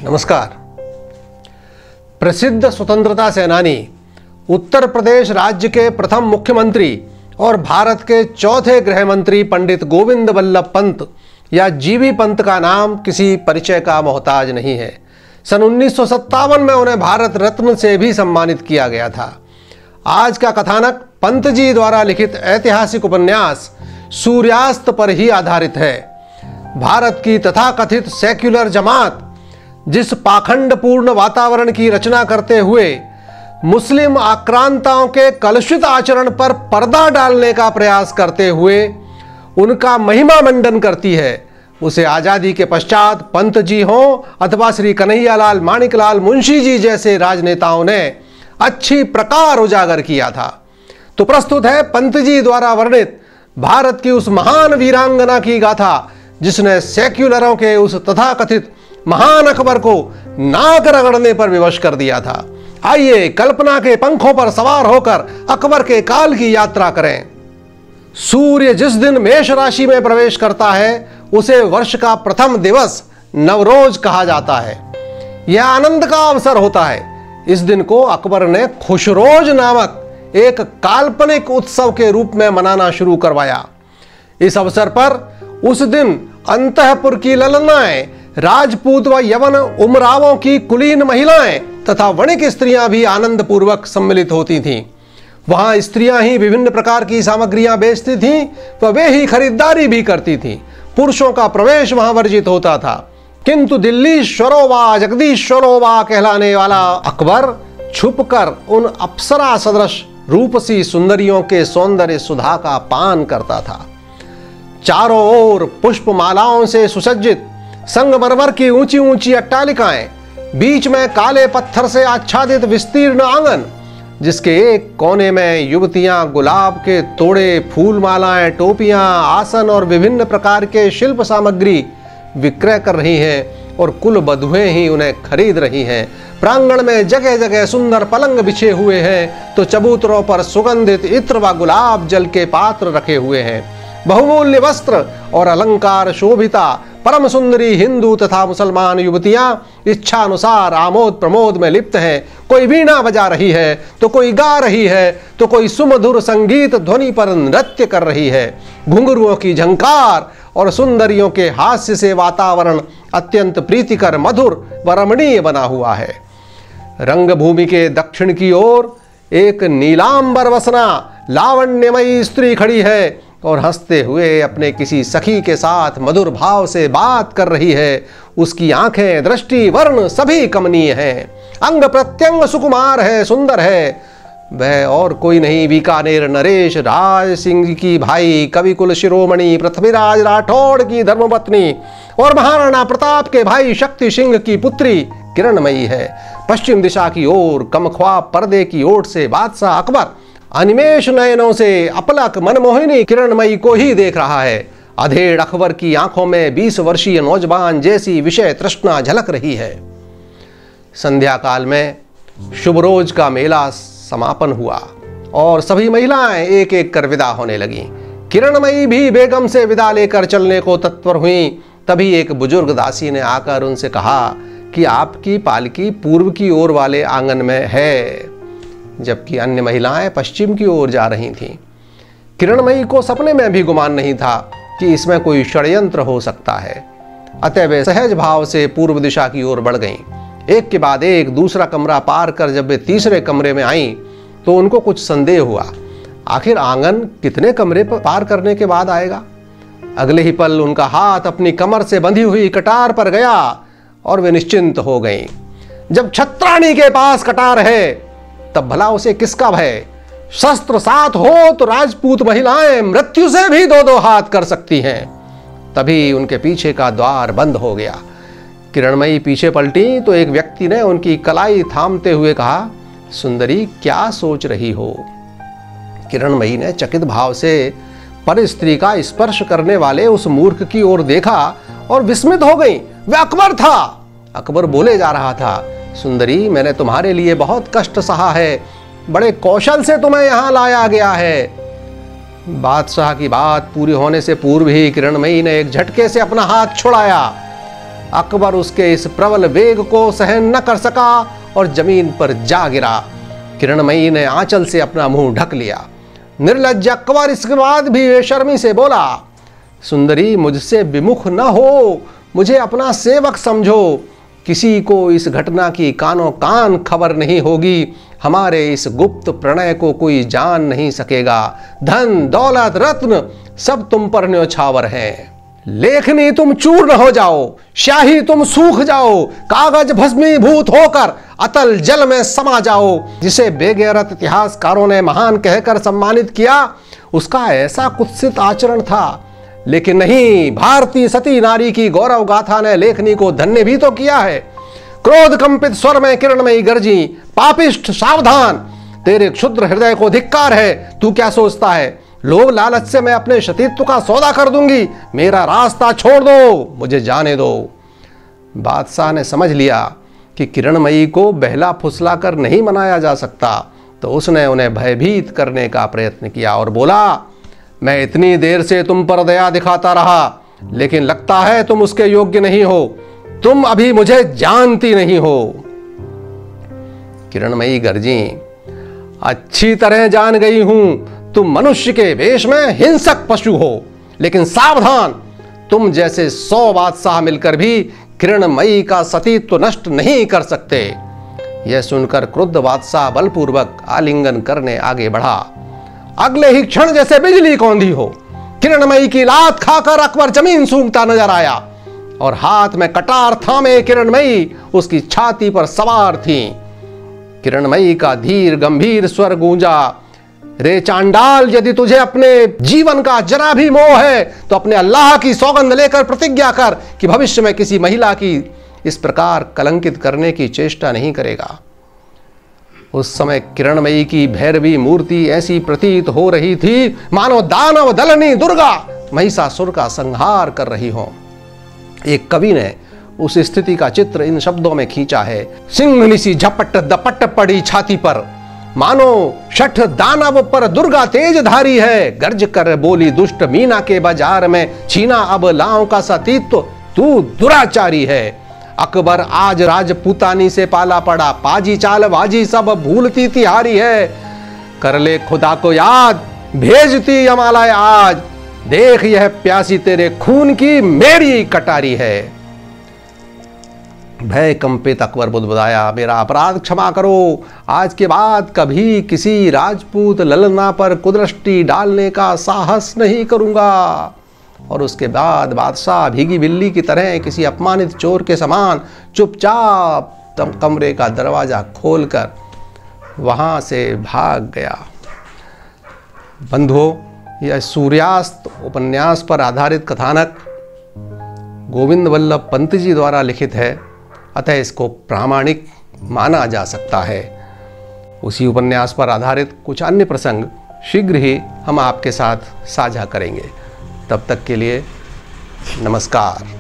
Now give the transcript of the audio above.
नमस्कार। प्रसिद्ध स्वतंत्रता सेनानी, उत्तर प्रदेश राज्य के प्रथम मुख्यमंत्री और भारत के चौथे गृह मंत्री पंडित गोविंद वल्लभ पंत या जीबी पंत का नाम किसी परिचय का मोहताज नहीं है। सन 1957 में उन्हें भारत रत्न से भी सम्मानित किया गया था। आज का कथानक पंत जी द्वारा लिखित ऐतिहासिक उपन्यास सूर्यास्त पर ही आधारित है। भारत की तथाकथित सेक्युलर जमात जिस पाखंडपूर्ण वातावरण की रचना करते हुए मुस्लिम आक्रांताओं के कलुषित आचरण पर पर्दा डालने का प्रयास करते हुए उनका महिमा मंडन करती है, उसे आजादी के पश्चात पंत जी हों अथवा श्री कन्हैयालाल माणिकलाल मुंशी जी जैसे राजनेताओं ने अच्छी प्रकार उजागर किया था। तो प्रस्तुत है पंत जी द्वारा वर्णित भारत की उस महान वीरांगना की गाथा जिसने सेक्युलरों के उस तथाकथित महान अकबर को नाक रगड़ने पर विवश कर दिया था। आइए कल्पना के पंखों पर सवार होकर अकबर के काल की यात्रा करें। सूर्य जिस दिन मेष राशि में प्रवेश करता है उसे वर्ष का प्रथम दिवस नवरोज कहा जाता है। यह आनंद का अवसर होता है। इस दिन को अकबर ने खुशरोज नामक एक काल्पनिक उत्सव के रूप में मनाना शुरू करवाया। इस अवसर पर उस दिन अंतःपुर की ललनाएं, राजपूत व यवन उमरावों की कुलीन महिलाएं तथा वणिक स्त्रियां भी आनंद पूर्वक सम्मिलित होती थीं। वहां स्त्रियां ही विभिन्न प्रकार की सामग्रियां बेचती थीं व वे ही खरीदारी भी करती थीं। पुरुषों का प्रवेश वहां वर्जित होता था। किंतु दिल्लीश्वरो वा जगदीश्वरो वा कहलाने वाला अकबर छुपकर उन अप्सरा सदृश रूपसी सुंदरियों के सौंदर्य सुधा का पान करता था। चारों ओर पुष्पमालाओं से सुसज्जित संगमरमर की ऊंची ऊंची अट्टालिकाएं, बीच में काले पत्थर से आच्छादित विस्तीर्ण आंगन, जिसके एक कोने में युवतियां गुलाब के तोड़े, फूल मालाएं, टोपियां, आसन और विभिन्न प्रकार के शिल्प सामग्री विक्रय कर रही हैं और कुल बधुएं ही उन्हें खरीद रही हैं। प्रांगण में जगह जगह सुंदर पलंग बिछे हुए हैं तो चबूतरों पर सुगंधित इत्र व गुलाब जल के पात्र रखे हुए हैं। बहुमूल्य वस्त्र और अलंकार शोभिता परम सुंदरी हिंदू तथा मुसलमान युवतियां इच्छानुसार आमोद प्रमोद में लिप्त हैं। कोई वीणा बजा रही है तो कोई गा रही है तो कोई सुमधुर संगीत ध्वनि पर नृत्य कर रही है। घुंघरुओं की झंकार और सुंदरियों के हास्य से वातावरण अत्यंत प्रीतिकर, मधुर व रमणीय बना हुआ है। रंगभूमि के दक्षिण की ओर एक नीलांबर वसना लावण्यमयी स्त्री खड़ी है और हंसते हुए अपने किसी सखी के साथ मधुर भाव से बात कर रही है। उसकी आंखें, दृष्टि, वर्ण सभी कमनीय हैं। अंग प्रत्यंग सुकुमार है, सुंदर है। वह और कोई नहीं, बीकानेर नरेश राज सिंह की भाई, कविकुल शिरोमणि पृथ्वीराज राठौड़ की धर्मपत्नी और महाराणा प्रताप के भाई शक्ति सिंह की पुत्री किरणमयी है। पश्चिम दिशा की ओर कमख्वाब पर्दे की ओट से बादशाह अकबर अनिमेष नयनों से अपलक मनमोहिनी किरणमयी को ही देख रहा है। अधेड़ अकबर की आंखों में 20 वर्षीय नौजवान जैसी विषय तृष्णा झलक रही है। संध्या काल में शुभ रोज का मेला समापन हुआ और सभी महिलाएं एक एक कर विदा होने लगीं। किरणमयी भी बेगम से विदा लेकर चलने को तत्पर हुई। तभी एक बुजुर्ग दासी ने आकर उनसे कहा कि आपकी पालकी पूर्व की ओर वाले आंगन में है, जबकि अन्य महिलाएं पश्चिम की ओर जा रही थीं। किरणमयी को सपने में भी गुमान नहीं था कि इसमें कोई षड्यंत्र हो सकता है। अतः वे सहज भाव से पूर्व दिशा की ओर बढ़ गईं। एक के बाद एक दूसरा कमरा पार कर जब वे तीसरे कमरे में आईं तो उनको कुछ संदेह हुआ। आखिर आंगन कितने कमरे पार करने के बाद आएगा? अगले ही पल उनका हाथ अपनी कमर से बंधी हुई कटार पर गया और वे निश्चिंत हो गईं। जब छत्राणी के पास कटार है तब भला उसे किसका भय? शस्त्र साथ हो तो राजपूत महिलाएं मृत्यु से भी दो हाथ कर सकती हैं। तभी उनके पीछे का द्वार बंद हो गया। किरणमयी पीछे पलटी तो एक व्यक्ति ने उनकी कलाई थामते हुए कहा, सुंदरी क्या सोच रही हो? किरणमयी ने चकित भाव से पर स्त्री का स्पर्श करने वाले उस मूर्ख की ओर देखा और विस्मित हो गई। वह अकबर था। अकबर बोले जा रहा था, सुंदरी मैंने तुम्हारे लिए बहुत कष्ट सहा है, बड़े कौशल से तुम्हें यहां लाया गया है। बादशाह की बात पूरी होने से पूर्व ही किरणमयी ने एक झटके से अपना हाथ छुड़ाया। अकबर उसके इस प्रबल वेग को सहन न कर सका और जमीन पर जा गिरा। किरणमयी ने आंचल से अपना मुंह ढक लिया। निर्लज्ज अकबर इसके बाद भी बेशर्मी से बोला, सुंदरी मुझसे विमुख न हो, मुझे अपना सेवक समझो। किसी को इस घटना की कानों कान खबर नहीं होगी। हमारे इस गुप्त प्रणय को कोई जान नहीं सकेगा। धन दौलत रत्न सब तुम पर न्योछावर हैं। लेखनी तुम चूर्ण हो जाओ, शाही तुम सूख जाओ, कागज भस्मीभूत होकर अतल जल में समा जाओ। जिसे बेगैरत इतिहासकारों ने महान कहकर सम्मानित किया, उसका ऐसा कुत्सित आचरण था। लेकिन नहीं, भारतीय सती नारी की गौरव गाथा ने लेखनी को धन्य भी तो किया है। क्रोध कंपित स्वर में किरणमयी गर्जी, पापिष्ठ सावधान, तेरे क्षुद्र हृदय को धिक्कार है। तू क्या सोचता है, लोभ लालच से मैं अपने सतीत्व का सौदा कर दूंगी? मेरा रास्ता छोड़ दो, मुझे जाने दो। बादशाह ने समझ लिया कि किरणमयी को बहला फुसला कर नहीं मनाया जा सकता, तो उसने उन्हें भयभीत करने का प्रयत्न किया और बोला, मैं इतनी देर से तुम पर दया दिखाता रहा, लेकिन लगता है तुम उसके योग्य नहीं हो। तुम अभी मुझे जानती नहीं हो। किरणमयी गर्जी, अच्छी तरह जान गई हूं, तुम मनुष्य के वेश में हिंसक पशु हो। लेकिन सावधान, तुम जैसे 100 बादशाह मिलकर भी किरणमयी का सतीत्व नष्ट नहीं कर सकते। यह सुनकर क्रुद्ध बादशाह बलपूर्वक आलिंगन करने आगे बढ़ा। अगले ही क्षण जैसे बिजली कौंधी हो, किरणमयी की लात खाकर अकबर जमीन सूंघता नजर आया और हाथ में कटार थामे किरणमयी उसकी छाती पर सवार थी। किरणमयी का धीर गंभीर स्वर गूंजा, रे चांडाल, यदि तुझे अपने जीवन का जरा भी मोह है तो अपने अल्लाह की सौगंध लेकर प्रतिज्ञा कर कि भविष्य में किसी महिला की इस प्रकार कलंकित करने की चेष्टा नहीं करेगा। उस समय किरणमयी की भैरवी मूर्ति ऐसी प्रतीत हो रही थी मानो दानव दलनी दुर्गा महिषासुर का संहार कर रही हो। एक कवि ने उस स्थिति का चित्र इन शब्दों में खींचा है, सिंहनी सी झपट दपट पड़ी छाती पर, मानो शठ दानव पर दुर्गा तेज धारी है। गर्ज कर बोली दुष्ट मीना के बाजार में, छीना अब लाओं का सतीत्व, तू दुराचारी है। अकबर आज राजपूतानी से पाला पड़ा, पाजी चाल बाजी सब भूलती तिहारी है। कर ले खुदा को याद, भेजती यमालय आज, देख यह प्यासी तेरे खून की मेरी कटारी है। भय कंपित अकबर बुदबुदाया, मेरा अपराध क्षमा करो। आज के बाद कभी किसी राजपूत ललना पर कुदृष्टि डालने का साहस नहीं करूंगा। और उसके बाद बादशाह भीगी बिल्ली की तरह किसी अपमानित चोर के समान चुपचाप कमरे का दरवाजा खोलकर वहां से भाग गया। बंधुओं, यह सूर्यास्त उपन्यास पर आधारित कथानक गोविंद वल्लभ पंत जी द्वारा लिखित है, अतः इसको प्रामाणिक माना जा सकता है। उसी उपन्यास पर आधारित कुछ अन्य प्रसंग शीघ्र ही हम आपके साथ साझा करेंगे। तब तक के लिए नमस्कार।